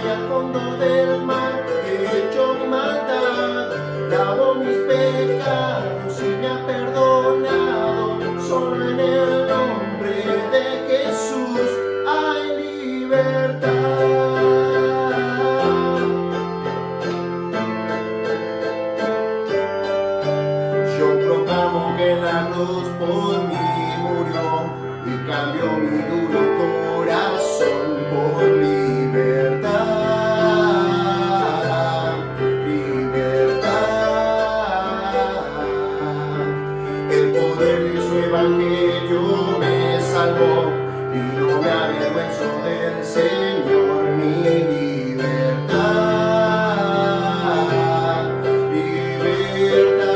y al fondo del mar he hecho mi maldad, lavo mis pecados y me ha perdonado. Solo en el nombre de Jesús hay libertad. Yo proclamo que en la cruz por mí murió y cambió mi duro corazón por libertad, libertad. El poder de su evangelio me salvó y no me avergüenzo del Señor, mi libertad, libertad.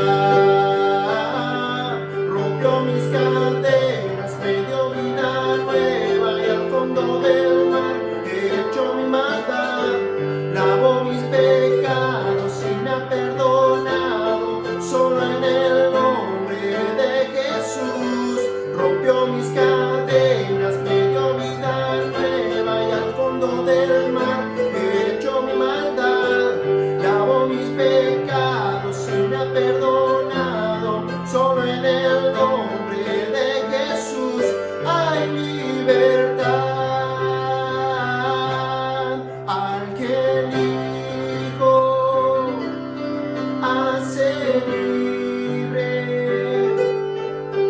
Rompió mis cadenas, me dio vida nueva y al fondo del mar he hecho mi maldad, lavó mis pecados y me ha perdonado. Solo en el nombre de Jesús rompió mis cadenas, me dio vida nueva y al fondo del mar he hecho mi maldad, lavó mis pecados y me ha perdonado. Solo en el nombre de Jesús hay libertad. Al que el Hijo hace libre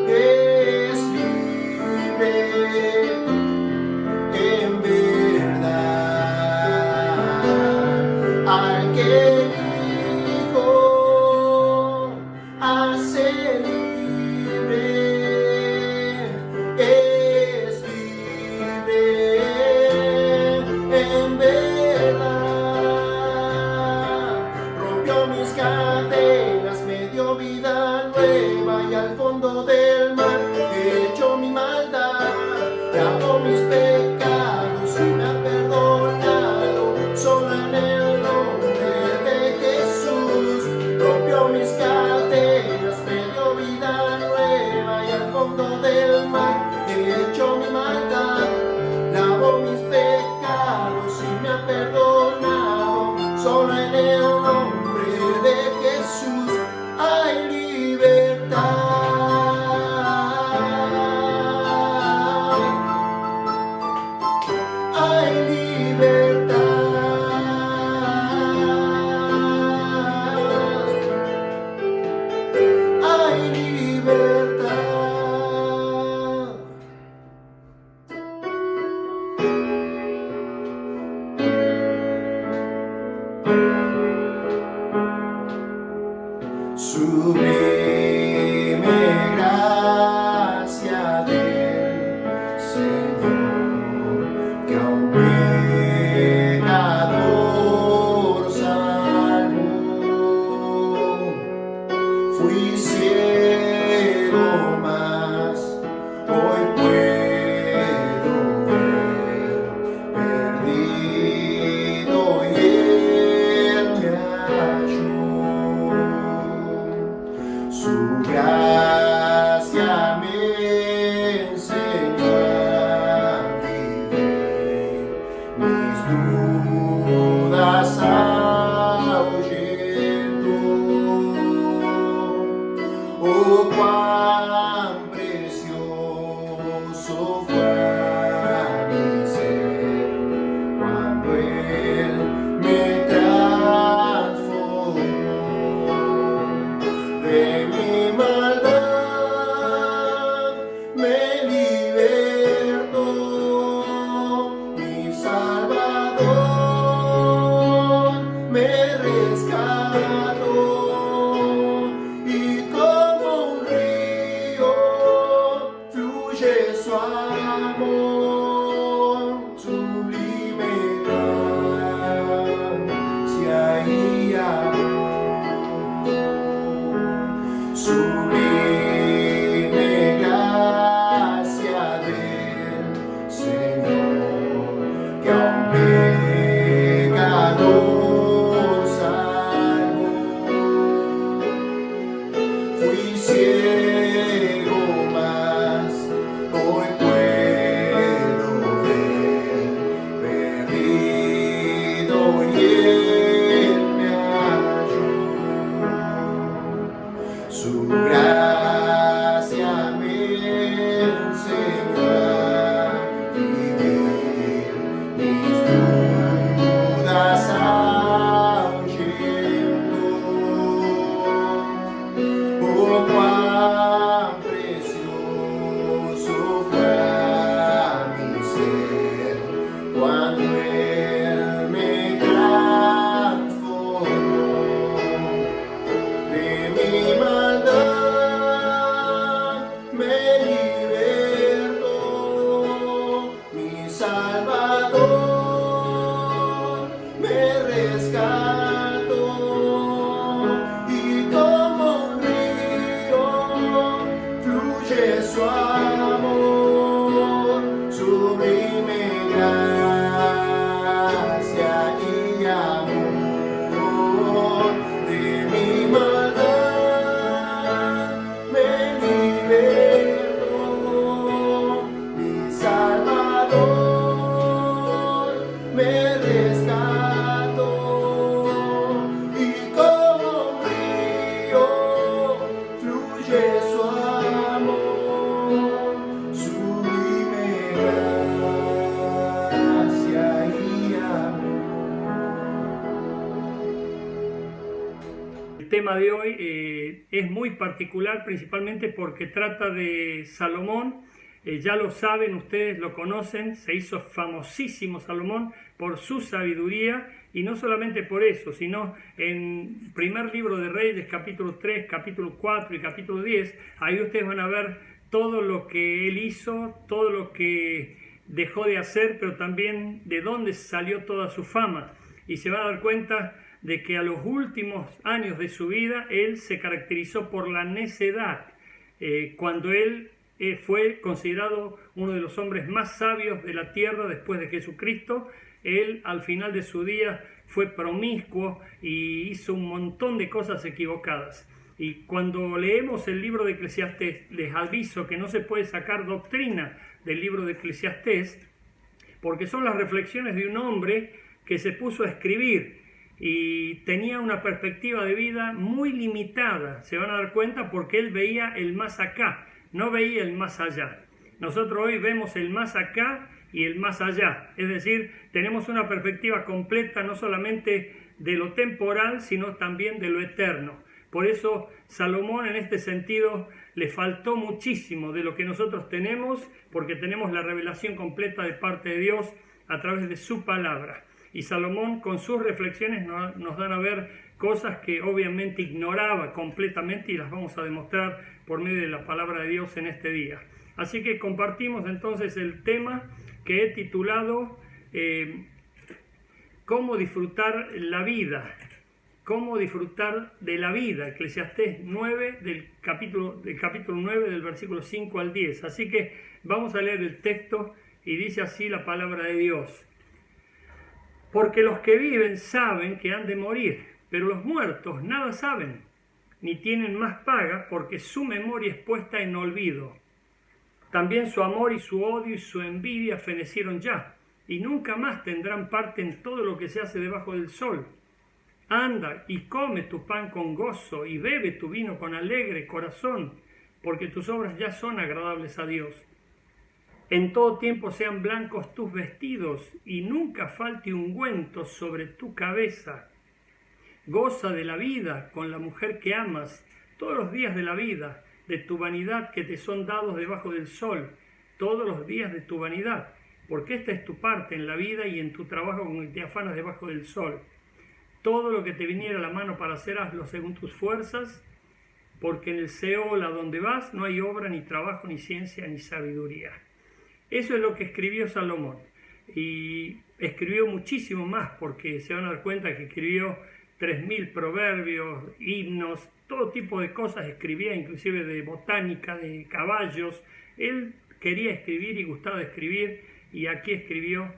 es libre en verdad. Al que el Hijo hace libre es libre en verdad. Rompió mis cadenas, me dio vida nueva y al fondo del mar he hecho mi maldad, lavó mis pecados y me ha perdonado. Solo en el nombre de Jesús rompió mis cadenas, me dio vida nueva y al fondo del mar he hecho mi maldad, lavó mis pecados y me ha perdonado. Solo en el nombre de Jesús hay libertad, hay libertad, hay libertad. Sublime gracia del Señor, que a un pecador salvó. Fui ciego, mas hoy puedo ver, perdido y Él me halló. Él me ayuda. Su gracia me enseña a vivir, mis dudas ahuyentó. Oh, cuán precioso fue a mi ser cuando Él me transformó de mi maldad, me libertó, mi Salvador me rescató, y como un río fluye su amor, sublime gracia y amor. De mi maldad me libertó, mi Salvador me rescató, y como un río fluye su amor, sublime gracia y amor. El tema de hoy es muy particular, principalmente porque trata de Salomón. Ya lo saben, ustedes lo conocen, se hizo famosísimo Salomón por su sabiduría, y no solamente por eso, sino en primer libro de Reyes, capítulo 3, capítulo 4 y capítulo 10, ahí ustedes van a ver todo lo que él hizo, todo lo que dejó de hacer, pero también de dónde salió toda su fama, y se van a dar cuenta de que a los últimos años de su vida él se caracterizó por la necedad, cuando él fue considerado uno de los hombres más sabios de la tierra después de Jesucristo. Él al final de su día fue promiscuo y hizo un montón de cosas equivocadas. Y cuando leemos el libro de Eclesiastés, les aviso que no se puede sacar doctrina del libro de Eclesiastés, porque son las reflexiones de un hombre que se puso a escribir y tenía una perspectiva de vida muy limitada. Se van a dar cuenta porque él veía el más acá, no veía el más allá. Nosotros hoy vemos el más acá y el más allá, es decir, tenemos una perspectiva completa no solamente de lo temporal, sino también de lo eterno. Por eso Salomón en este sentido le faltó muchísimo de lo que nosotros tenemos, porque tenemos la revelación completa de parte de Dios a través de su palabra. Y Salomón con sus reflexiones nos dan a ver cosas que obviamente ignoraba completamente, y las vamos a demostrar por medio de la palabra de Dios en este día. Así que compartimos entonces el tema que he titulado ¿Cómo disfrutar la vida? ¿Cómo disfrutar de la vida? Eclesiastés 9, del capítulo 9, del versículo 5 al 10. Así que vamos a leer el texto y dice así la palabra de Dios. Porque los que viven saben que han de morir, pero los muertos nada saben, ni tienen más paga, porque su memoria es puesta en olvido. También su amor y su odio y su envidia fenecieron ya, y nunca más tendrán parte en todo lo que se hace debajo del sol. Anda y come tu pan con gozo, y bebe tu vino con alegre corazón, porque tus obras ya son agradables a Dios. En todo tiempo sean blancos tus vestidos, y nunca falte ungüento sobre tu cabeza. Goza de la vida con la mujer que amas todos los días de la vida, de tu vanidad que te son dados debajo del sol, todos los días de tu vanidad, porque esta es tu parte en la vida y en tu trabajo con el que te afanas debajo del sol. Todo lo que te viniera a la mano para hacer, hazlo según tus fuerzas, porque en el Seol a donde vas no hay obra, ni trabajo, ni ciencia, ni sabiduría. Eso es lo que escribió Salomón, y escribió muchísimo más, porque se van a dar cuenta que escribió 3000 proverbios, himnos, todo tipo de cosas escribía, inclusive de botánica, de caballos. Él quería escribir y gustaba de escribir, y aquí escribió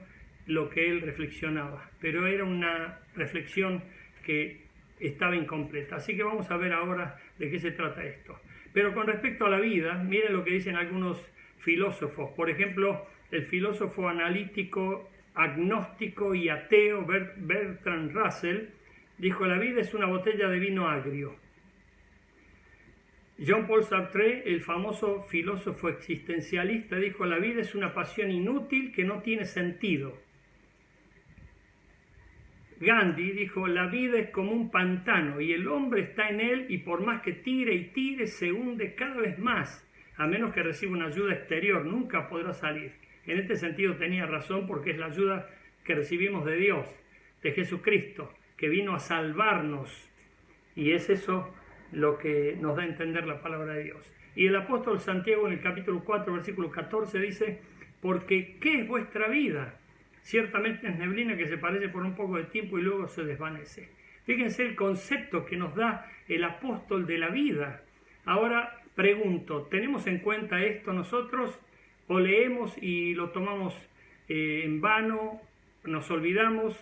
lo que él reflexionaba, pero era una reflexión que estaba incompleta. Así que vamos a ver ahora de qué se trata esto. Pero con respecto a la vida, miren lo que dicen algunos filósofos. Por ejemplo, el filósofo analítico agnóstico y ateo Bertrand Russell dijo: la vida es una botella de vino agrio. Jean-Paul Sartre, el famoso filósofo existencialista, dijo: la vida es una pasión inútil que no tiene sentido. Gandhi dijo: la vida es como un pantano y el hombre está en él, y por más que tire y tire se hunde cada vez más, a menos que reciba una ayuda exterior, nunca podrá salir. En este sentido tenía razón, porque es la ayuda que recibimos de Dios, de Jesucristo, que vino a salvarnos, y es eso lo que nos da a entender la palabra de Dios. Y el apóstol Santiago en el capítulo 4, versículo 14 dice: porque ¿qué es vuestra vida? Ciertamente es neblina que se parece por un poco de tiempo y luego se desvanece. Fíjense el concepto que nos da el apóstol de la vida. Ahora pregunto, ¿tenemos en cuenta esto nosotros o leemos y lo tomamos en vano, nos olvidamos?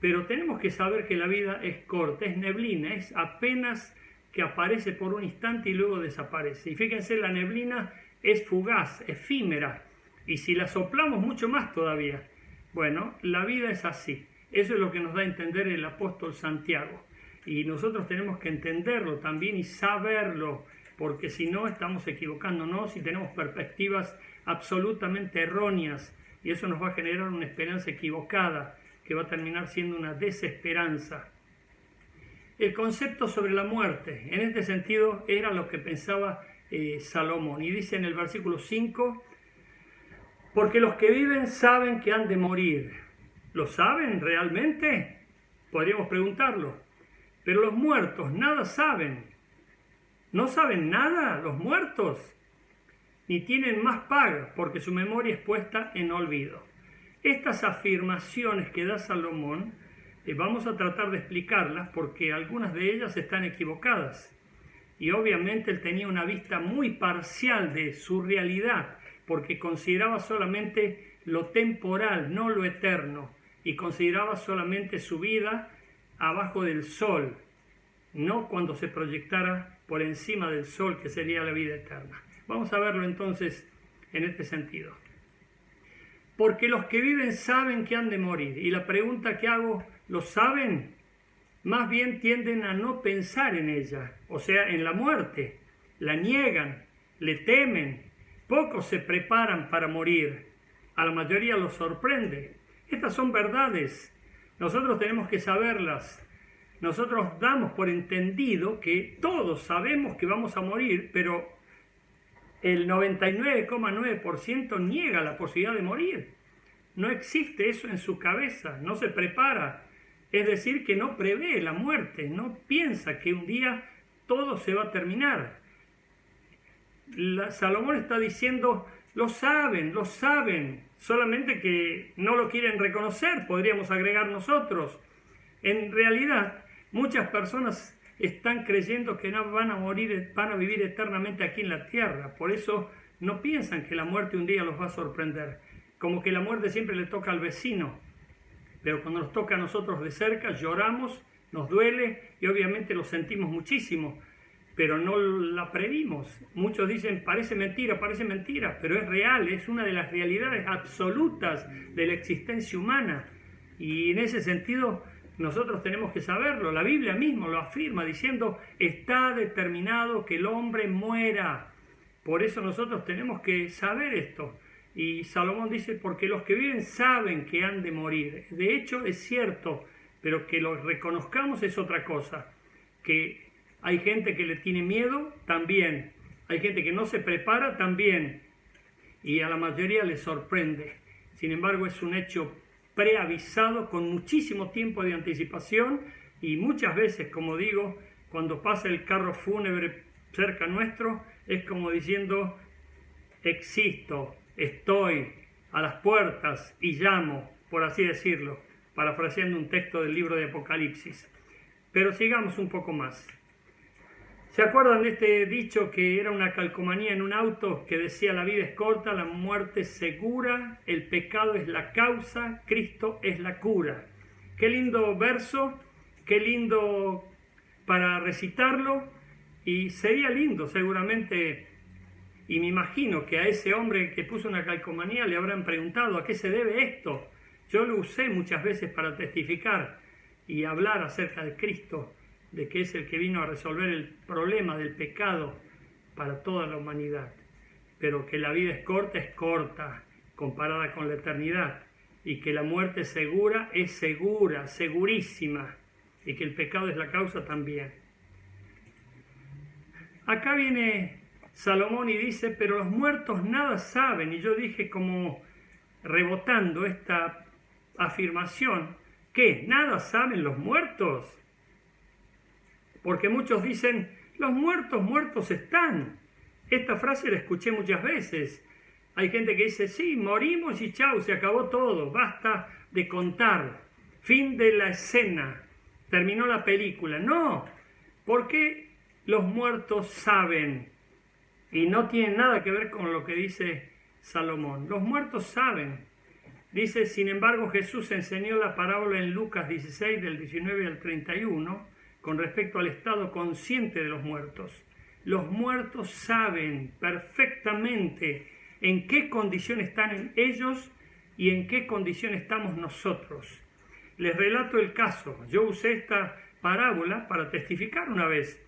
Pero tenemos que saber que la vida es corta, es neblina, es apenas que aparece por un instante y luego desaparece. Y fíjense, la neblina es fugaz, efímera, y si la soplamos mucho más todavía. Bueno, la vida es así. Eso es lo que nos da a entender el apóstol Santiago. Y nosotros tenemos que entenderlo también y saberlo, porque si no estamos equivocándonos y tenemos perspectivas absolutamente erróneas, y eso nos va a generar una esperanza equivocada, que va a terminar siendo una desesperanza. El concepto sobre la muerte, en este sentido, era lo que pensaba Salomón. Y dice en el versículo 5: porque los que viven saben que han de morir. ¿Lo saben realmente? Podríamos preguntarlo. Pero los muertos nada saben. ¿No saben nada los muertos? Ni tienen más paga, porque su memoria es puesta en olvido. Estas afirmaciones que da Salomón, vamos a tratar de explicarlas, porque algunas de ellas están equivocadas. Y obviamente él tenía una vista muy parcial de su realidad, porque consideraba solamente lo temporal, no lo eterno, y consideraba solamente su vida abajo del sol, no cuando se proyectara por encima del sol, que sería la vida eterna. Vamos a verlo entonces en este sentido. Porque los que viven saben que han de morir. Y la pregunta que hago, ¿lo saben? Más bien tienden a no pensar en ella, o sea, en la muerte. La niegan, le temen. Pocos se preparan para morir. A la mayoría los sorprende. Estas son verdades. Nosotros tenemos que saberlas. Nosotros damos por entendido que todos sabemos que vamos a morir, pero el 99,9% niega la posibilidad de morir. No existe eso en su cabeza, no se prepara. Es decir, que no prevé la muerte, no piensa que un día todo se va a terminar. Salomón está diciendo: lo saben, solamente que no lo quieren reconocer, podríamos agregar nosotros. En realidad, muchas personas están creyendo que no van a morir, van a vivir eternamente aquí en la tierra. Por eso no piensan que la muerte un día los va a sorprender. Como que la muerte siempre le toca al vecino. Pero cuando nos toca a nosotros de cerca, lloramos, nos duele y obviamente lo sentimos muchísimo. Pero no la previmos. Muchos dicen: parece mentira, pero es real, es una de las realidades absolutas de la existencia humana. Y en ese sentido nosotros tenemos que saberlo. La Biblia mismo lo afirma diciendo: está determinado que el hombre muera. Por eso nosotros tenemos que saber esto. Y Salomón dice: porque los que viven saben que han de morir. De hecho es cierto, pero que lo reconozcamos es otra cosa. Que hay gente que le tiene miedo, también. Hay gente que no se prepara, también. Y a la mayoría le sorprende. Sin embargo, es un hecho preavisado con muchísimo tiempo de anticipación, y muchas veces, como digo, cuando pasa el carro fúnebre cerca nuestro, es como diciendo: existo, estoy a las puertas y llamo, por así decirlo, parafraseando un texto del libro de Apocalipsis. Pero sigamos un poco más. ¿Se acuerdan de este dicho que era una calcomanía en un auto que decía: la vida es corta, la muerte es segura, el pecado es la causa, Cristo es la cura? Qué lindo verso, qué lindo para recitarlo, y sería lindo seguramente, y me imagino que a ese hombre que puso una calcomanía le habrán preguntado: ¿a qué se debe esto? Yo lo usé muchas veces para testificar y hablar acerca de Cristo, de que es el que vino a resolver el problema del pecado para toda la humanidad. Pero que la vida es corta comparada con la eternidad, y que la muerte es segura, segurísima, y que el pecado es la causa también. Acá viene Salomón y dice, pero los muertos nada saben, y yo dije como rebotando esta afirmación, ¿qué? ¿Nada saben los muertos? Porque muchos dicen, los muertos están. Esta frase la escuché muchas veces. Hay gente que dice, sí, morimos y chau, se acabó todo, basta de contar, fin de la escena, terminó la película. No, porque los muertos saben, y no tiene nada que ver con lo que dice Salomón. Los muertos saben. Dice, sin embargo, Jesús enseñó la parábola en Lucas 16, del 19 al 31, con respecto al estado consciente de los muertos. Los muertos saben perfectamente en qué condición están ellos y en qué condición estamos nosotros. Les relato el caso. Yo usé esta parábola para testificar una vez.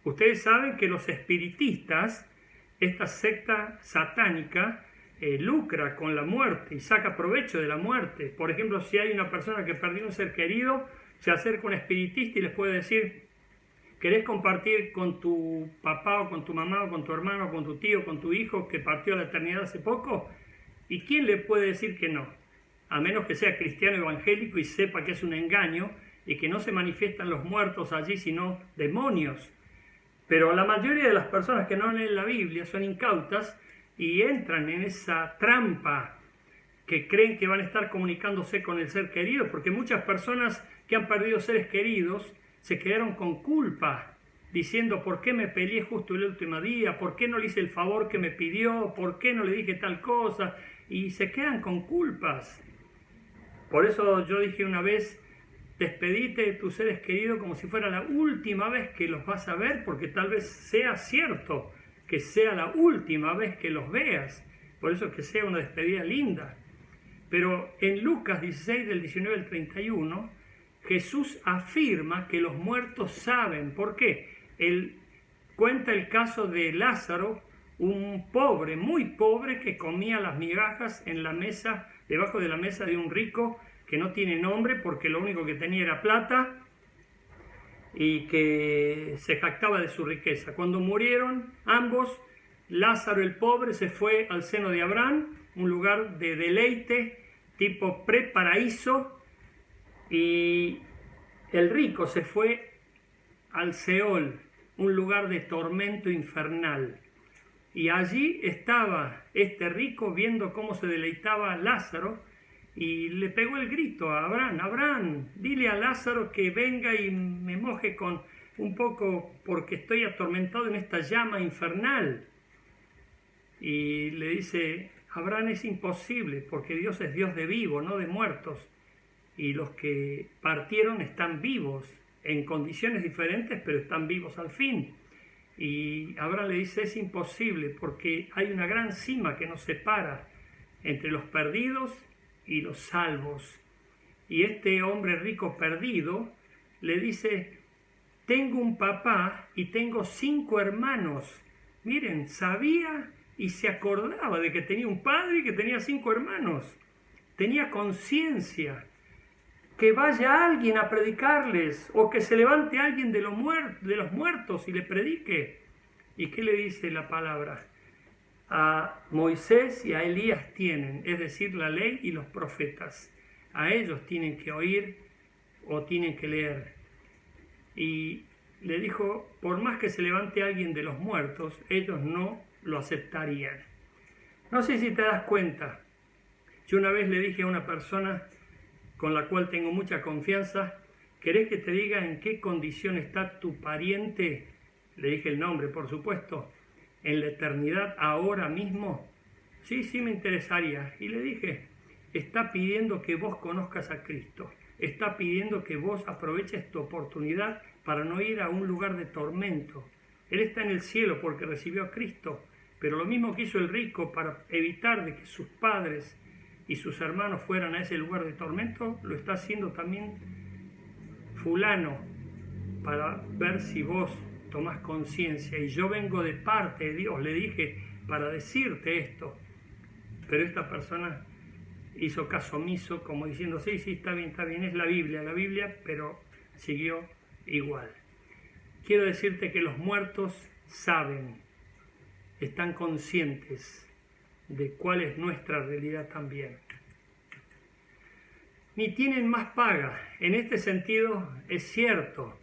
Ustedes saben que los espiritistas, esta secta satánica, lucra con la muerte y saca provecho de la muerte. Por ejemplo, si hay una persona que perdió un ser querido, se acerca a un espiritista y les puede decir, ¿querés compartir con tu papá o con tu mamá o con tu hermano o con tu tío o con tu hijo que partió a la eternidad hace poco? ¿Y quién le puede decir que no? A menos que sea cristiano evangélico y sepa que es un engaño y que no se manifiestan los muertos allí sino demonios. Pero la mayoría de las personas que no leen la Biblia son incautas y entran en esa trampa que creen que van a estar comunicándose con el ser querido, porque muchas personas que han perdido seres queridos se quedaron con culpa, diciendo ¿por qué me peleé justo el último día? ¿Por qué no le hice el favor que me pidió? ¿Por qué no le dije tal cosa? Y se quedan con culpas. Por eso yo dije una vez, despedite de tus seres queridos como si fuera la última vez que los vas a ver, porque tal vez sea cierto que sea la última vez que los veas. Por eso que sea una despedida linda. Pero en Lucas 16, del 19 al 31, Jesús afirma que los muertos saben. ¿Por qué? Él cuenta el caso de Lázaro, un pobre, muy pobre, que comía las migajas en la mesa, debajo de la mesa de un rico que no tiene nombre porque lo único que tenía era plata y que se jactaba de su riqueza. Cuando murieron ambos, Lázaro el pobre se fue al seno de Abraham, un lugar de deleite tipo preparaíso, y el rico se fue al Seol, un lugar de tormento infernal. Y allí estaba este rico viendo cómo se deleitaba Lázaro y le pegó el grito a Abraham, Abraham, dile a Lázaro que venga y me moje con un poco porque estoy atormentado en esta llama infernal. Y le dice, Abraham, es imposible porque Dios es Dios de vivos, no de muertos. Y los que partieron están vivos, en condiciones diferentes, pero están vivos al fin. Y Abraham le dice, es imposible porque hay una gran cima que nos separa entre los perdidos y los salvos. Y este hombre rico perdido le dice, tengo un papá y tengo 5 hermanos. Miren, sabía y se acordaba de que tenía un padre y que tenía 5 hermanos. Tenía conciencia. Que vaya alguien a predicarles o que se levante alguien de los muertos y le predique. ¿Y qué le dice la palabra? A Moisés y a Elías tienen, es decir, la ley y los profetas. A ellos tienen que oír o tienen que leer. Y le dijo, por más que se levante alguien de los muertos, ellos no lo aceptarían. No sé si te das cuenta. Yo una vez le dije a una persona con la cual tengo mucha confianza, ¿querés que te diga en qué condición está tu pariente? Le dije el nombre, por supuesto, en la eternidad, ahora mismo. Sí, me interesaría. Y le dije, está pidiendo que vos conozcas a Cristo, está pidiendo que vos aproveches tu oportunidad para no ir a un lugar de tormento. Él está en el cielo porque recibió a Cristo, pero lo mismo que hizo el rico para evitar de que sus padres y sus hermanos fueran a ese lugar de tormento, lo está haciendo también fulano, para ver si vos tomás conciencia. Y yo vengo de parte de Dios, le dije, para decirte esto. Pero esta persona hizo caso omiso, como diciendo, sí, está bien, es la Biblia, pero siguió igual. Quiero decirte que los muertos saben, están conscientes de cuál es nuestra realidad también. Ni tienen más paga. En este sentido es cierto.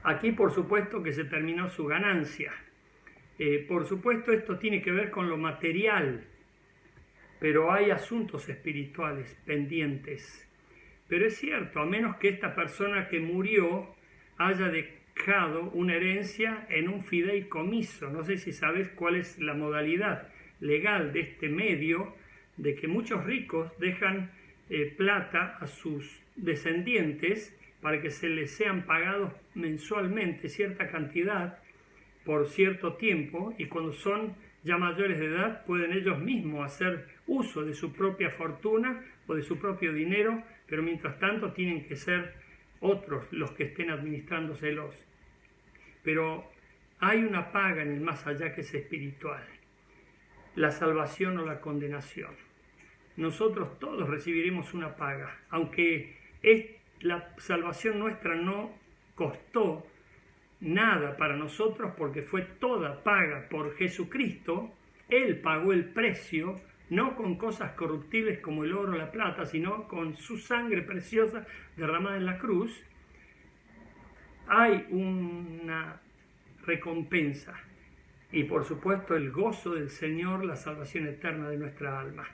Aquí por supuesto que se terminó su ganancia. Por supuesto esto tiene que ver con lo material, pero hay asuntos espirituales pendientes. Pero es cierto, a menos que esta persona que murió haya dejado una herencia en un fideicomiso. No sé si sabes cuál es la modalidad legal de este medio, de que muchos ricos dejan plata a sus descendientes para que se les sean pagados mensualmente cierta cantidad por cierto tiempo, y cuando son ya mayores de edad pueden ellos mismos hacer uso de su propia fortuna o de su propio dinero, pero mientras tanto tienen que ser otros los que estén administrándoselos. Pero hay una paga en el más allá que es espiritual, la salvación o la condenación. Nosotros todos recibiremos una paga, aunque la salvación nuestra no costó nada para nosotros porque fue toda paga por Jesucristo. Él pagó el precio, no con cosas corruptibles como el oro o la plata, sino con su sangre preciosa derramada en la cruz. Hay una recompensa y por supuesto el gozo del Señor, la salvación eterna de nuestra alma,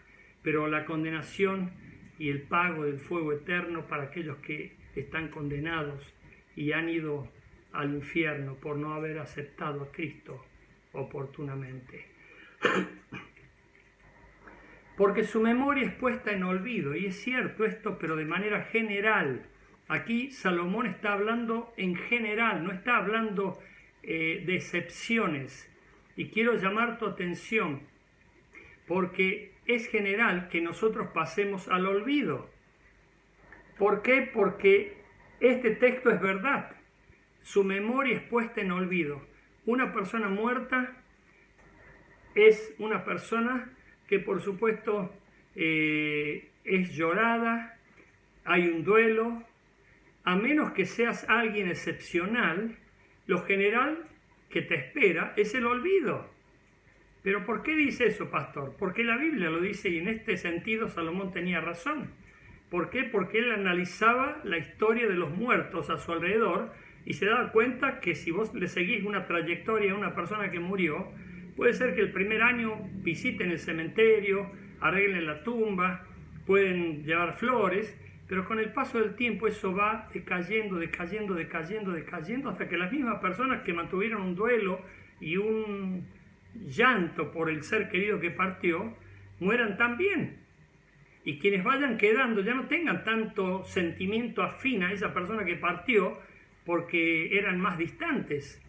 pero la condenación y el pago del fuego eterno para aquellos que están condenados y han ido al infierno por no haber aceptado a Cristo oportunamente. Porque su memoria es puesta en olvido, y es cierto esto, pero de manera general. Aquí Salomón está hablando en general, no está hablando de excepciones. Y quiero llamar tu atención, porque es general que nosotros pasemos al olvido. ¿Por qué? Porque este texto es verdad. Su memoria es puesta en olvido. Una persona muerta es una persona que por supuesto es llorada, hay un duelo. A menos que seas alguien excepcional, lo general que te espera es el olvido. ¿Pero por qué dice eso, pastor? Porque la Biblia lo dice, y en este sentido Salomón tenía razón. ¿Por qué? Porque él analizaba la historia de los muertos a su alrededor y se daba cuenta que si vos le seguís una trayectoria a una persona que murió, puede ser que el primer año visiten el cementerio, arreglen la tumba, pueden llevar flores, pero con el paso del tiempo eso va decayendo, hasta que las mismas personas que mantuvieron un duelo y un llanto por el ser querido que partió, mueran también. Y quienes vayan quedando ya no tengan tanto sentimiento afín a esa persona que partió, porque eran más distantes.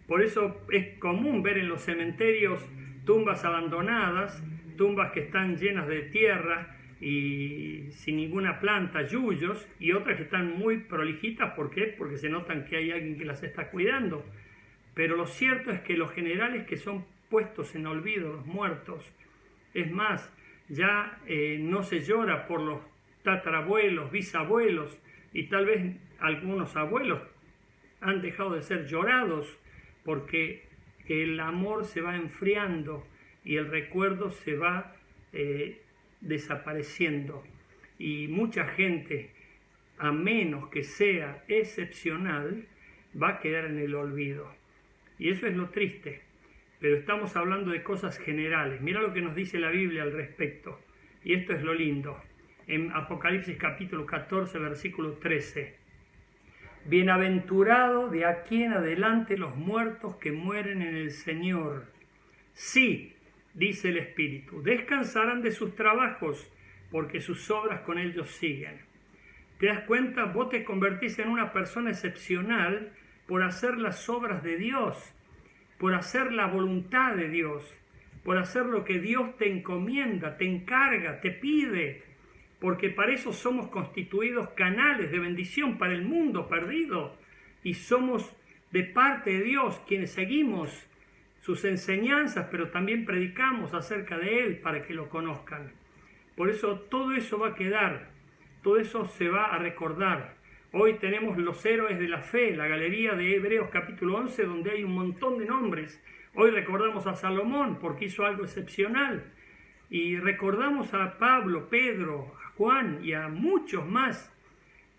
Por eso es común ver en los cementerios tumbas abandonadas, tumbas que están llenas de tierra y sin ninguna planta, yuyos, y otras que están muy prolijitas. ¿Por qué? Porque se notan que hay alguien que las está cuidando. Pero lo cierto es que los generales que son puestos en olvido, los muertos, es más, ya no se llora por los tatarabuelos, bisabuelos, y tal vez algunos abuelos han dejado de ser llorados porque el amor se va enfriando y el recuerdo se va desapareciendo. Y mucha gente, a menos que sea excepcional, va a quedar en el olvido. Y eso es lo triste. Pero estamos hablando de cosas generales. Mira lo que nos dice la Biblia al respecto. Y esto es lo lindo. En Apocalipsis capítulo 14, versículo 13. Bienaventurado de aquí en adelante los muertos que mueren en el Señor. Sí, dice el Espíritu, descansarán de sus trabajos, porque sus obras con ellos siguen. ¿Te das cuenta? Vos te convertís en una persona excepcional por hacer las obras de Dios, por hacer la voluntad de Dios. por hacer lo que Dios te encomienda, te encarga, te pide, porque para eso somos constituidos canales de bendición para el mundo perdido y somos de parte de Dios quienes seguimos sus enseñanzas, pero también predicamos acerca de Él para que lo conozcan. Por eso todo eso va a quedar, todo eso se va a recordar. Hoy tenemos los héroes de la fe, la galería de Hebreos capítulo 11, donde hay un montón de nombres. Hoy recordamos a Salomón porque hizo algo excepcional. Y recordamos a Pablo, Pedro, a Juan y a muchos más.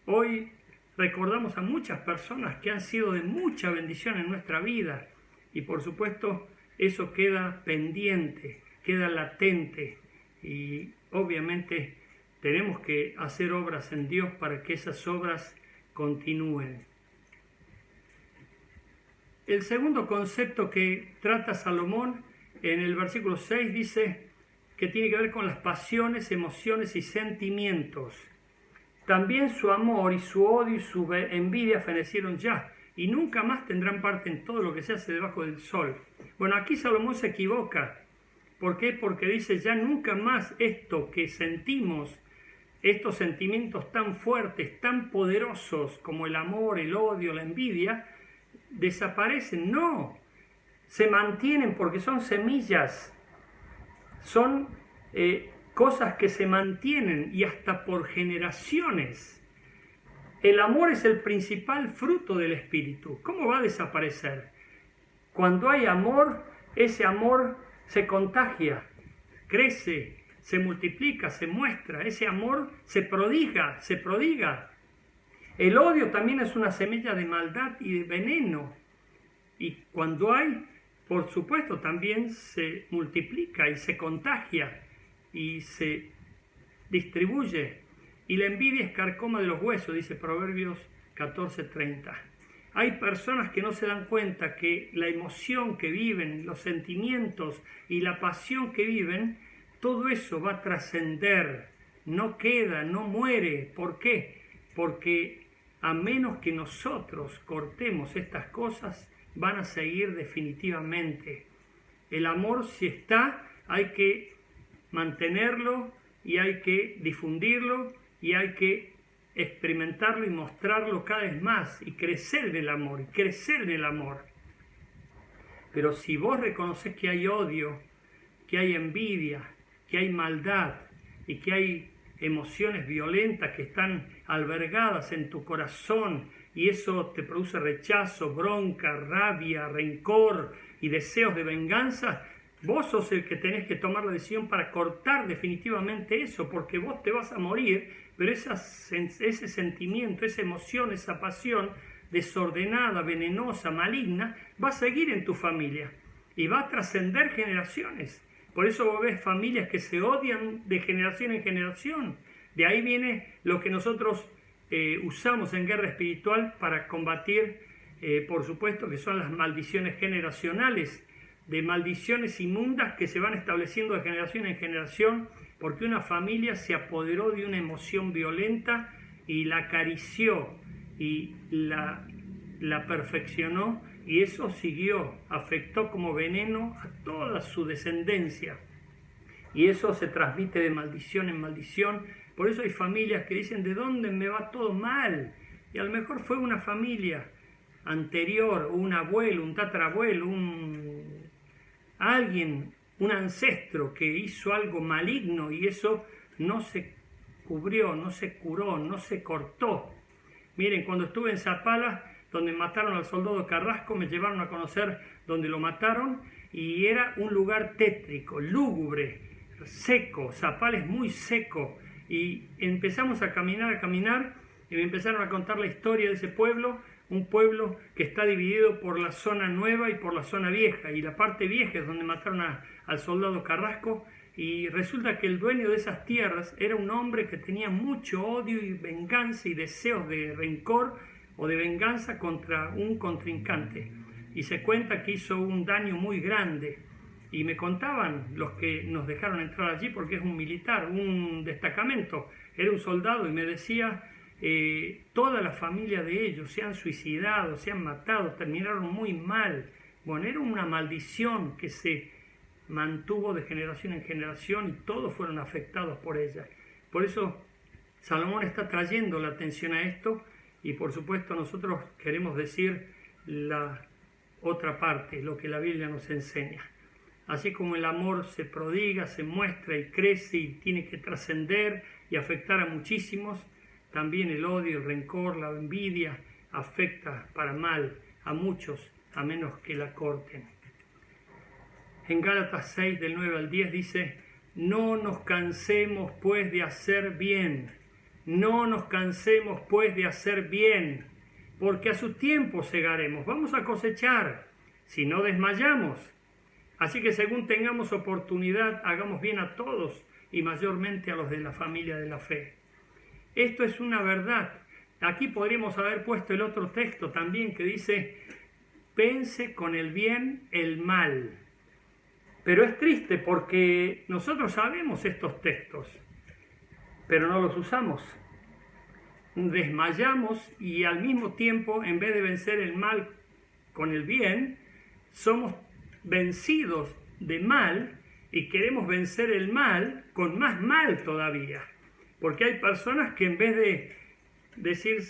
Hoy recordamos a muchas personas que han sido de mucha bendición en nuestra vida. Y por supuesto, eso queda pendiente, queda latente. Y obviamente tenemos que hacer obras en Dios para que esas obras continúen. El segundo concepto que trata Salomón en el versículo 6 dice que tiene que ver con las pasiones, emociones y sentimientos. También su amor y su odio y su envidia fenecieron ya, y nunca más tendrán parte en todo lo que se hace debajo del sol. Bueno, aquí Salomón se equivoca. ¿Por qué? Porque dice ya nunca más esto que sentimos, estos sentimientos tan fuertes, tan poderosos como el amor, el odio, la envidia, desaparecen. No, se mantienen porque son semillas, son cosas que se mantienen y hasta por generaciones. El amor es el principal fruto del Espíritu. ¿Cómo va a desaparecer? Cuando hay amor, ese amor se contagia, crece, se multiplica, se muestra. Ese amor se prodiga. El odio también es una semilla de maldad y de veneno. Y cuando hay, por supuesto, también se multiplica y se contagia y se distribuye. Y la envidia es carcoma de los huesos, dice Proverbios 14:30. Hay personas que no se dan cuenta que la emoción que viven, los sentimientos y la pasión que viven, todo eso va a trascender, no queda, no muere. ¿Por qué? Porque a menos que nosotros cortemos estas cosas, van a seguir definitivamente. El amor, si está, hay que mantenerlo y hay que difundirlo y hay que experimentarlo y mostrarlo cada vez más y crecer en el amor, Pero si vos reconoces que hay odio, que hay envidia, que hay maldad y que hay emociones violentas que están albergadas en tu corazón y eso te produce rechazo, bronca, rabia, rencor y deseos de venganza, vos sos el que tenés que tomar la decisión para cortar definitivamente eso, porque vos te vas a morir, pero ese sentimiento, esa emoción, esa pasión desordenada, venenosa, maligna, va a seguir en tu familia y va a trascender generaciones. Por eso vos ves familias que se odian de generación en generación. De ahí viene lo que nosotros usamos en guerra espiritual para combatir, por supuesto, que son las maldiciones generacionales, de maldiciones inmundas que se van estableciendo de generación en generación, porque una familia se apoderó de una emoción violenta y la acarició y la perfeccionó, y eso siguió, afectó como veneno a toda su descendencia, y eso se transmite de maldición en maldición. Por eso hay familias que dicen, ¿de dónde me va todo mal? Y a lo mejor fue una familia anterior, un abuelo, un tatarabuelo, alguien, un ancestro que hizo algo maligno y eso no se cubrió, no se curó, no se cortó. Miren, cuando estuve en Zapala, donde mataron al soldado Carrasco, me llevaron a conocer donde lo mataron y era un lugar tétrico, lúgubre, seco. Zapala es muy seco y empezamos a caminar y me empezaron a contar la historia de ese pueblo, un pueblo que está dividido por la zona nueva y por la zona vieja, y la parte vieja es donde mataron al soldado Carrasco, y resulta que el dueño de esas tierras era un hombre que tenía mucho odio y venganza y deseos de rencor o de venganza contra un contrincante, y se cuenta que hizo un daño muy grande, y me contaban los que nos dejaron entrar allí, porque es un militar, un destacamento, era un soldado, y me decía, toda la familia de ellos se han suicidado, se han matado, terminaron muy mal. Bueno, era una maldición que se mantuvo de generación en generación y todos fueron afectados por ella. Por eso Salomón está trayendo la atención a esto y por supuesto nosotros queremos decir la otra parte, lo que la Biblia nos enseña. Así como el amor se prodiga, se muestra y crece y tiene que trascender y afectar a muchísimos, también el odio, el rencor, la envidia afecta para mal a muchos, a menos que la corten. En Gálatas 6, del 9 al 10 dice: no nos cansemos pues de hacer bien, no nos cansemos pues de hacer bien, porque a su tiempo segaremos, vamos a cosechar, si no desmayamos. Así que según tengamos oportunidad, hagamos bien a todos y mayormente a los de la familia de la fe. Esto es una verdad. Aquí podríamos haber puesto el otro texto también que dice: pense con el bien el mal. Pero es triste porque nosotros sabemos estos textos, pero no los usamos. Desmayamos y al mismo tiempo, en vez de vencer el mal con el bien, somos vencidos de mal y queremos vencer el mal con más mal todavía. Porque hay personas que en vez de decir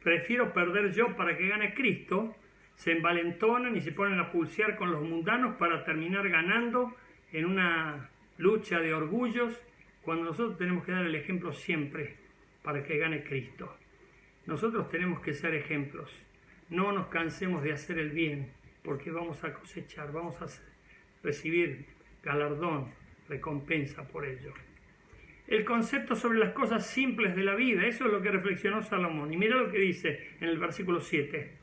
prefiero perder yo para que gane Cristo, se envalentonan y se ponen a pulsear con los mundanos para terminar ganando en una lucha de orgullos, cuando nosotros tenemos que dar el ejemplo siempre para que gane Cristo. Nosotros tenemos que ser ejemplos. No nos cansemos de hacer el bien, porque vamos a cosechar, vamos a recibir galardón, recompensa por ello. El concepto sobre las cosas simples de la vida, eso es lo que reflexionó Salomón. Y mira lo que dice en el versículo 7.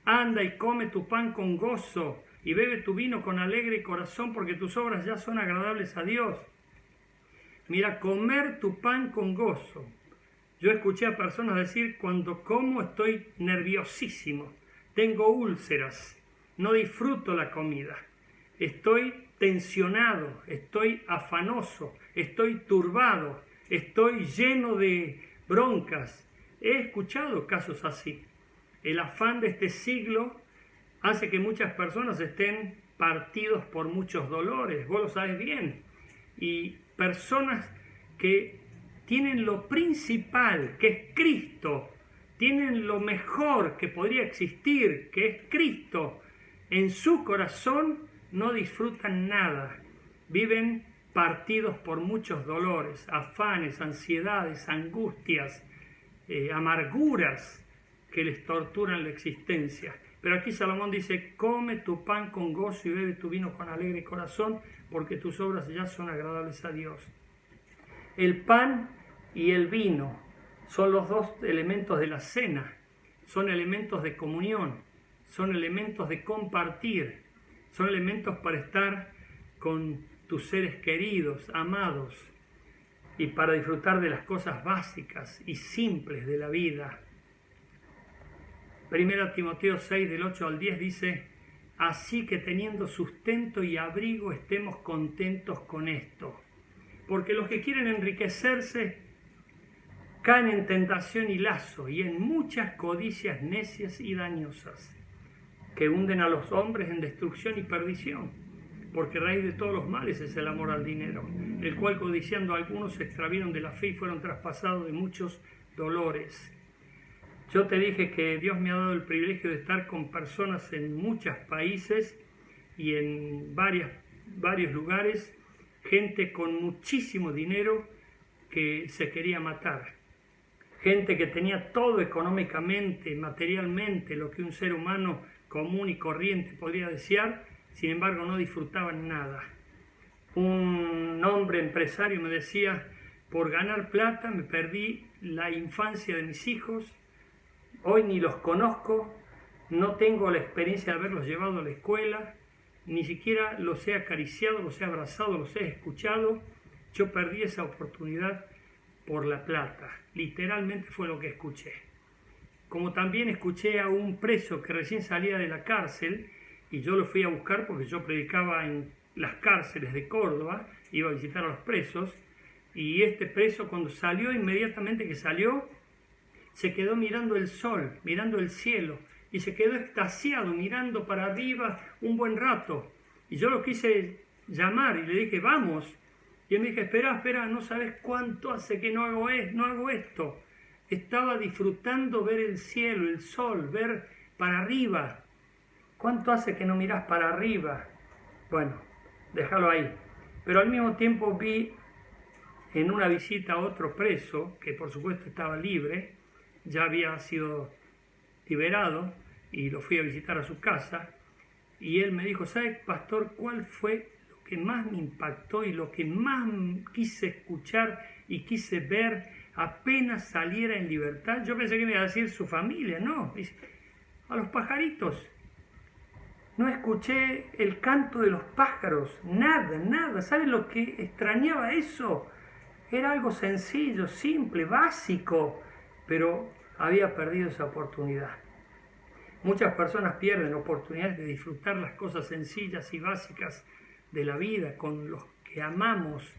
Anda y come tu pan con gozo y bebe tu vino con alegre corazón, porque tus obras ya son agradables a Dios. Mira, comer tu pan con gozo. Yo escuché a personas decir: cuando como estoy nerviosísimo, tengo úlceras, no disfruto la comida, estoy tensionado, estoy afanoso, estoy turbado, estoy lleno de broncas. He escuchado casos así. El afán de este siglo hace que muchas personas estén partidos por muchos dolores, vos lo sabes bien. Y personas que tienen lo principal, que es Cristo, tienen lo mejor que podría existir, que es Cristo, en su corazón, no disfrutan nada. Viven partidos por muchos dolores, afanes, ansiedades, angustias, amarguras que les torturan la existencia. Pero aquí Salomón dice: come tu pan con gozo y bebe tu vino con alegre corazón, porque tus obras ya son agradables a Dios. El pan y el vino son los dos elementos de la cena, son elementos de comunión, son elementos de compartir, son elementos para estar con tus seres queridos, amados, y para disfrutar de las cosas básicas y simples de la vida. 1 Timoteo 6, del 8 al 10 dice: así que teniendo sustento y abrigo estemos contentos con esto, porque los que quieren enriquecerse caen en tentación y lazo y en muchas codicias necias y dañosas, que hunden a los hombres en destrucción y perdición, porque raíz de todos los males es el amor al dinero, el cual codiciando algunos se extravieron de la fe y fueron traspasados de muchos dolores. Yo te dije que Dios me ha dado el privilegio de estar con personas en muchos países y en varios lugares, gente con muchísimo dinero que se quería matar, gente que tenía todo económicamente, materialmente, lo que un ser humano común y corriente podría desear, sin embargo no disfrutaban nada. Un hombre empresario me decía: por ganar plata me perdí la infancia de mis hijos, hoy ni los conozco, no tengo la experiencia de haberlos llevado a la escuela, ni siquiera los he acariciado, los he abrazado, los he escuchado. Yo perdí esa oportunidad por la plata. Literalmente fue lo que escuché. Como también escuché a un preso que recién salía de la cárcel, y yo lo fui a buscar porque yo predicaba en las cárceles de Córdoba, iba a visitar a los presos, y este preso, cuando salió, inmediatamente que salió, se quedó mirando el sol, mirando el cielo, y se quedó extasiado, mirando para arriba un buen rato. Y yo lo quise llamar y le dije, vamos. Y él me dijo, espera, no sabes cuánto hace que no hago esto. Estaba disfrutando ver el cielo, el sol, ver para arriba. ¿Cuánto hace que no mirás para arriba? Bueno, déjalo ahí. Pero al mismo tiempo vi en una visita a otro preso, que por supuesto estaba libre, ya había sido liberado, y lo fui a visitar a su casa, y él me dijo, ¿sabe, pastor, cuál fue lo que más me impactó y lo que más quise escuchar y quise ver apenas saliera en libertad? Yo pensé que me iba a decir su familia, no, dice, a los pajaritos. No escuché el canto de los pájaros, nada. ¿Saben lo que extrañaba eso? Era algo sencillo, simple, básico, pero había perdido esa oportunidad. Muchas personas pierden oportunidades de disfrutar las cosas sencillas y básicas de la vida con los que amamos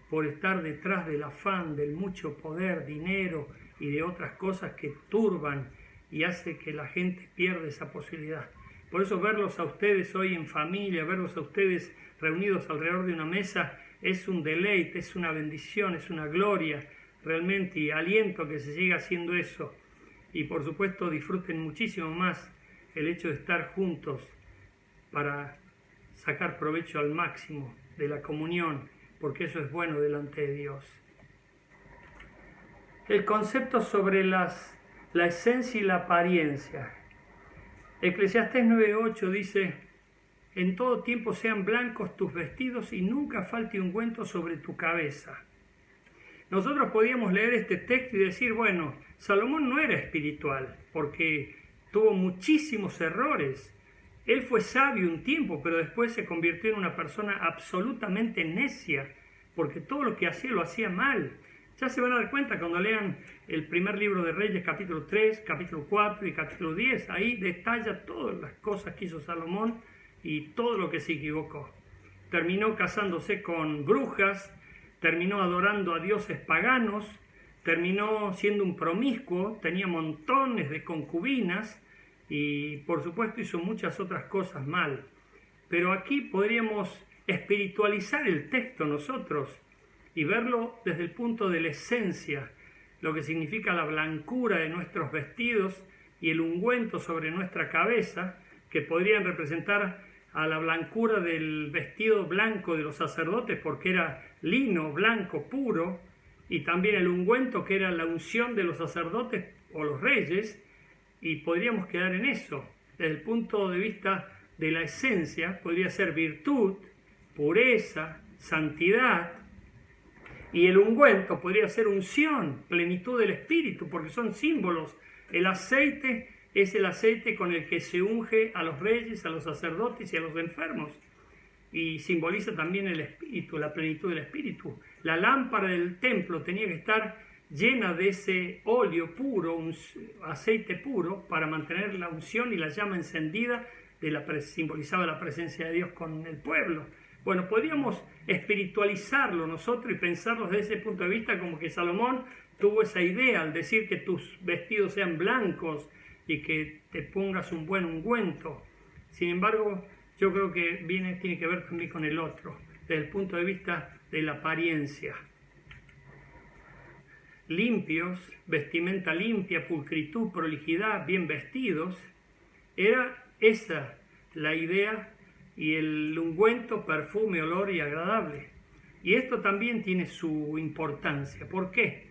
por estar detrás del afán, del mucho poder, dinero y de otras cosas que turban y hace que la gente pierda esa posibilidad. Por eso verlos a ustedes hoy en familia, verlos a ustedes reunidos alrededor de una mesa, es un deleite, es una bendición, es una gloria realmente, y aliento que se siga haciendo eso. Y por supuesto disfruten muchísimo más el hecho de estar juntos para sacar provecho al máximo de la comunión, porque eso es bueno delante de Dios. El concepto sobre la esencia y la apariencia. Eclesiastés 9:8 dice, en todo tiempo sean blancos tus vestidos y nunca falte ungüento sobre tu cabeza. Nosotros podíamos leer este texto y decir, bueno, Salomón no era espiritual porque tuvo muchísimos errores. Él fue sabio un tiempo, pero después se convirtió en una persona absolutamente necia porque todo lo que hacía lo hacía mal. Ya se van a dar cuenta cuando lean el primer libro de Reyes, capítulo 3, capítulo 4 y capítulo 10. Ahí detalla todas las cosas que hizo Salomón y todo lo que se equivocó. Terminó casándose con brujas, terminó adorando a dioses paganos, terminó siendo un promiscuo, tenía montones de concubinas y por supuesto hizo muchas otras cosas mal. Pero aquí podríamos espiritualizar el texto nosotros y verlo desde el punto de la esencia, lo que significa la blancura de nuestros vestidos y el ungüento sobre nuestra cabeza, que podrían representar a la blancura del vestido blanco de los sacerdotes, porque era lino blanco puro, y también el ungüento, que era la unción de los sacerdotes o los reyes, y podríamos quedar en eso. Desde el punto de vista de la esencia, podría ser virtud, pureza, santidad, y el ungüento podría ser unción, plenitud del Espíritu, porque son símbolos. El aceite es el aceite con el que se unge a los reyes, a los sacerdotes y a los enfermos. Y simboliza también el Espíritu, la plenitud del Espíritu. La lámpara del templo tenía que estar llena de ese óleo puro, un aceite puro, para mantener la unción y la llama encendida, simbolizaba la presencia de Dios con el pueblo. Bueno, podríamos espiritualizarlo nosotros y pensarlo desde ese punto de vista, como que Salomón tuvo esa idea al decir que tus vestidos sean blancos y que te pongas un buen ungüento. Sin embargo, yo creo que tiene que ver también con el otro, desde el punto de vista de la apariencia. Limpios, vestimenta limpia, pulcritud, prolijidad, bien vestidos, era esa la idea, y el ungüento, perfume, olor y agradable. Y esto también tiene su importancia. ¿Por qué?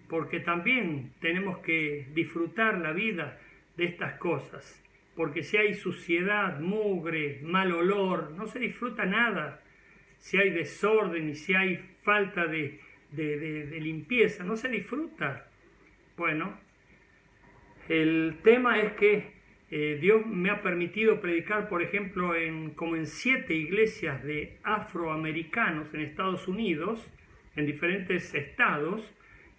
Porque también tenemos que disfrutar la vida de estas cosas. Porque si hay suciedad, mugre, mal olor, no se disfruta nada. Si hay desorden y si hay falta de limpieza, no se disfruta. Bueno, el tema es que Dios me ha permitido predicar, por ejemplo, como en 7 iglesias de afroamericanos en Estados Unidos, en diferentes estados,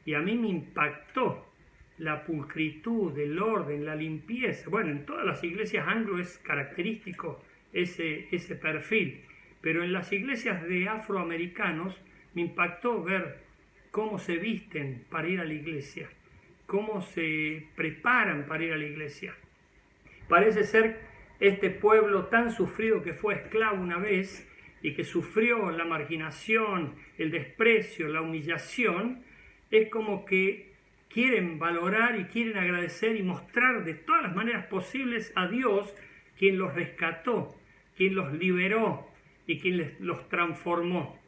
y a mí me impactó la pulcritud, el orden, la limpieza. Bueno, en todas las iglesias anglo es característico ese perfil, pero en las iglesias de afroamericanos me impactó ver cómo se visten para ir a la iglesia, cómo se preparan para ir a la iglesia. Parece ser este pueblo tan sufrido que fue esclavo una vez y que sufrió la marginación, el desprecio, la humillación, es como que quieren valorar y quieren agradecer y mostrar de todas las maneras posibles a Dios, quien los rescató, quien los liberó y quien los transformó.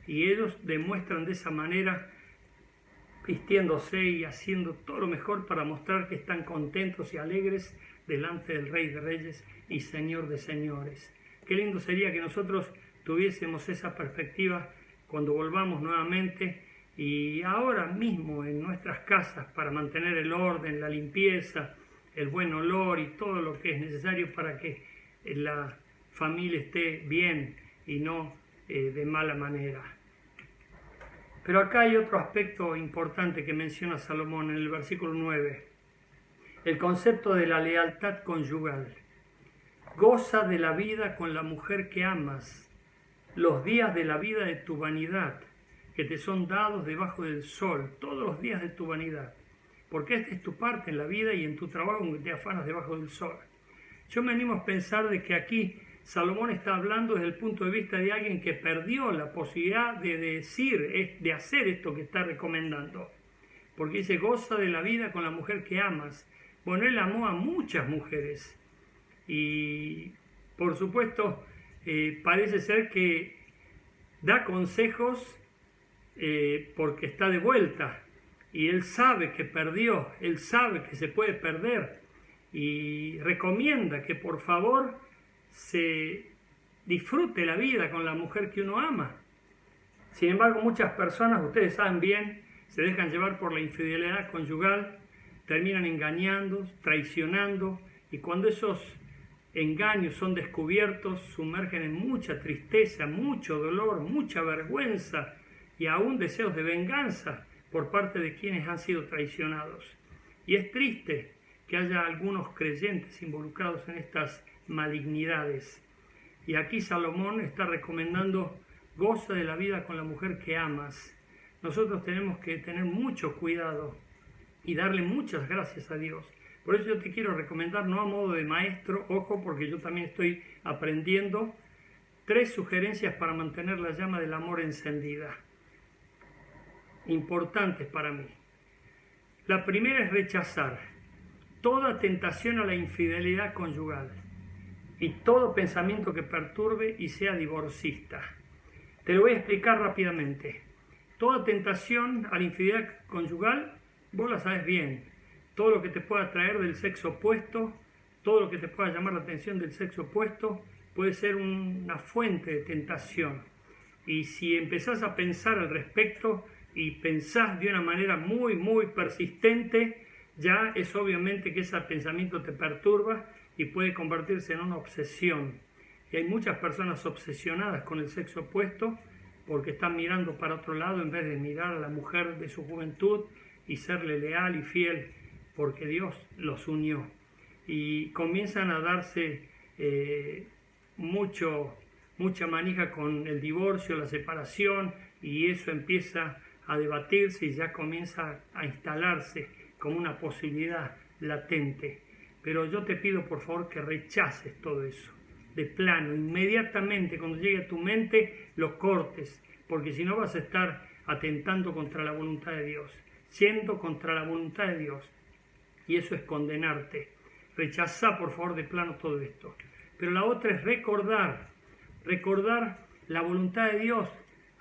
Y ellos demuestran de esa manera, vistiéndose y haciendo todo lo mejor para mostrar que están contentos y alegres delante del Rey de Reyes y Señor de Señores. Qué lindo sería que nosotros tuviésemos esa perspectiva cuando volvamos nuevamente y ahora mismo en nuestras casas para mantener el orden, la limpieza, el buen olor y todo lo que es necesario para que la familia esté bien y no de mala manera. Pero acá hay otro aspecto importante que menciona Salomón en el versículo 9, el concepto de la lealtad conyugal. Goza de la vida con la mujer que amas, los días de la vida de tu vanidad, que te son dados debajo del sol, todos los días de tu vanidad, porque esta es tu parte en la vida y en tu trabajo en que te afanas debajo del sol. Yo me animo a pensar de que aquí Salomón está hablando desde el punto de vista de alguien que perdió la posibilidad de decir, de hacer esto que está recomendando. Porque dice, goza de la vida con la mujer que amas. Bueno, él amó a muchas mujeres. Y por supuesto, parece ser que da consejos porque está de vuelta. Y él sabe que perdió, él sabe que se puede perder. Y recomienda que por favor se disfrute la vida con la mujer que uno ama. Sin embargo, muchas personas, ustedes saben bien, se dejan llevar por la infidelidad conyugal, terminan engañando, traicionando, y cuando esos engaños son descubiertos, sumergen en mucha tristeza, mucho dolor, mucha vergüenza y aún deseos de venganza por parte de quienes han sido traicionados. Y es triste que haya algunos creyentes involucrados en estas malignidades. Y aquí Salomón está recomendando goza de la vida con la mujer que amas. Nosotros tenemos que tener mucho cuidado y darle muchas gracias a Dios. Por eso yo te quiero recomendar, no a modo de maestro, ojo, porque yo también estoy aprendiendo, 3 sugerencias para mantener la llama del amor encendida, importantes para mí. La primera es rechazar toda tentación a la infidelidad conyugal y todo pensamiento que perturbe y sea divorcista. Te lo voy a explicar rápidamente. Toda tentación a la infidelidad conyugal, vos la sabes bien. Todo lo que te pueda traer del sexo opuesto, todo lo que te pueda llamar la atención del sexo opuesto, puede ser una fuente de tentación. Y si empezás a pensar al respecto y pensás de una manera muy, muy persistente, ya es obviamente que ese pensamiento te perturba y puede convertirse en una obsesión. Y hay muchas personas obsesionadas con el sexo opuesto porque están mirando para otro lado en vez de mirar a la mujer de su juventud y serle leal y fiel porque Dios los unió. Y comienzan a darse mucha manija con el divorcio, la separación, y eso empieza a debatirse y ya comienza a instalarse como una posibilidad latente. Pero yo te pido por favor que rechaces todo eso, de plano, inmediatamente cuando llegue a tu mente lo cortes, porque si no vas a estar atentando contra la voluntad de Dios, siendo contra la voluntad de Dios, y eso es condenarte. Rechazá por favor de plano todo esto. Pero la otra es recordar la voluntad de Dios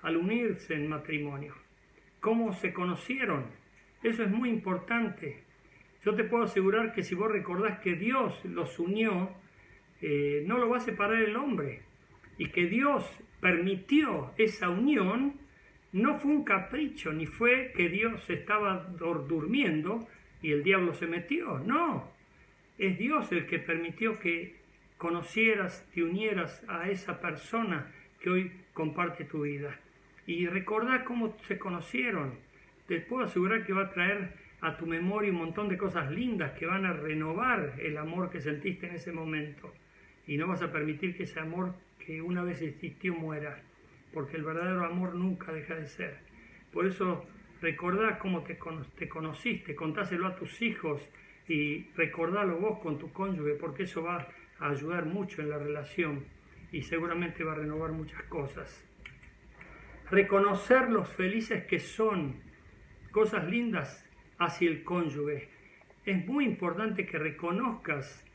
al unirse en matrimonio. ¿Cómo se conocieron? Eso es muy importante. Yo te puedo asegurar que si vos recordás que Dios los unió, no lo va a separar el hombre. Y que Dios permitió esa unión, no fue un capricho, ni fue que Dios estaba durmiendo y el diablo se metió. No, es Dios el que permitió que conocieras, te unieras a esa persona que hoy comparte tu vida. Y recordá cómo se conocieron. Te puedo asegurar que va a traer a tu memoria un montón de cosas lindas que van a renovar el amor que sentiste en ese momento. Y no vas a permitir que ese amor que una vez existió muera, porque el verdadero amor nunca deja de ser. Por eso recordá cómo te conociste, contáselo a tus hijos y recordalo vos con tu cónyuge, porque eso va a ayudar mucho en la relación. y seguramente va a renovar muchas cosas. Reconocer los felices que son, cosas lindas hacia el cónyuge. Es muy importante que reconozcas,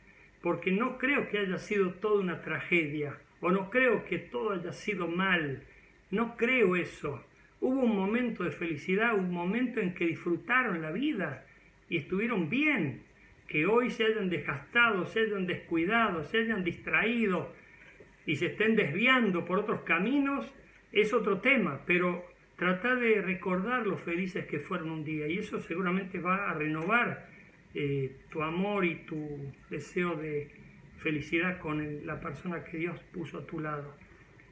porque no creo que haya sido toda una tragedia, o no creo que todo haya sido mal, no creo eso. Hubo un momento de felicidad, un momento en que disfrutaron la vida y estuvieron bien. Que hoy se hayan desgastado, se hayan descuidado, se hayan distraído y se estén desviando por otros caminos, es otro tema, pero trata de recordar los felices que fueron un día y eso seguramente va a renovar tu amor y tu deseo de felicidad con la persona que Dios puso a tu lado.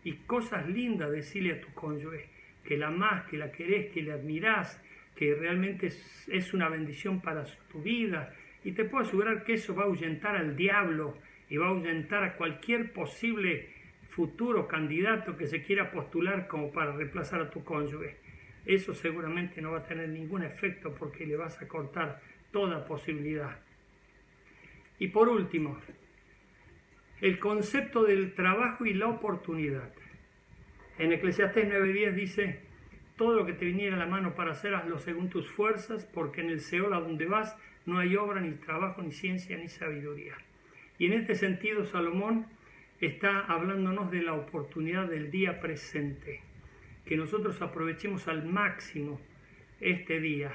Y cosas lindas decirle a tu cónyuge, que la amás, que la querés, que la admirás, que realmente es una bendición para tu vida. Y te puedo asegurar que eso va a ahuyentar al diablo y va a ahuyentar a cualquier posible futuro candidato que se quiera postular como para reemplazar a tu cónyuge. Eso seguramente no va a tener ningún efecto porque le vas a cortar toda posibilidad. Y por último, el concepto del trabajo y la oportunidad. En Eclesiastés 9:10 dice: todo lo que te viniera a la mano para hacer, hazlo según tus fuerzas, porque en el Seol a donde vas no hay obra, ni trabajo, ni ciencia, ni sabiduría. Y en este sentido Salomón está hablándonos de la oportunidad del día presente, que nosotros aprovechemos al máximo este día,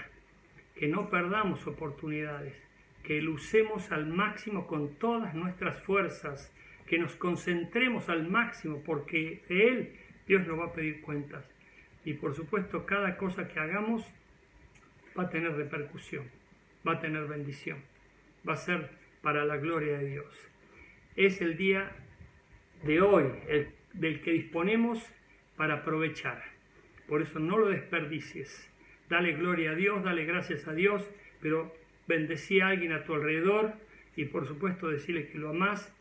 que no perdamos oportunidades, que lo usemos al máximo con todas nuestras fuerzas, que nos concentremos al máximo, porque de Él Dios nos va a pedir cuentas. Y por supuesto, cada cosa que hagamos va a tener repercusión, va a tener bendición, va a ser para la gloria de Dios. Es el día de hoy, del que disponemos para aprovechar. Por eso no lo desperdicies. Dale gloria a Dios, dale gracias a Dios, pero bendecí a alguien a tu alrededor y por supuesto decirle que lo amás,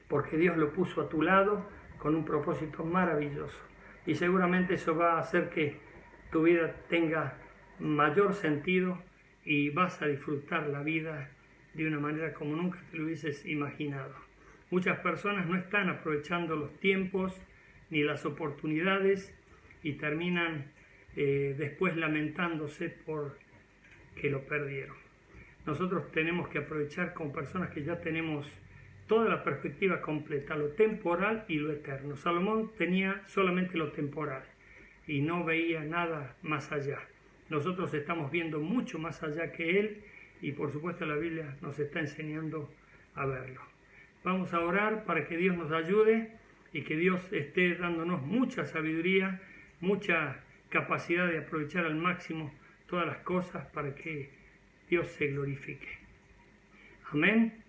porque Dios lo puso a tu lado con un propósito maravilloso. Y seguramente eso va a hacer que tu vida tenga mayor sentido y vas a disfrutar la vida de una manera como nunca te lo hubieses imaginado. Muchas personas no están aprovechando los tiempos ni las oportunidades y terminan después lamentándose por que lo perdieron. Nosotros tenemos que aprovechar como personas que ya tenemos toda la perspectiva completa, lo temporal y lo eterno. Salomón tenía solamente lo temporal y no veía nada más allá. Nosotros estamos viendo mucho más allá que él y por supuesto la Biblia nos está enseñando a verlo. Vamos a orar para que Dios nos ayude y que Dios esté dándonos mucha sabiduría, mucha capacidad de aprovechar al máximo todas las cosas para que Dios se glorifique. Amén.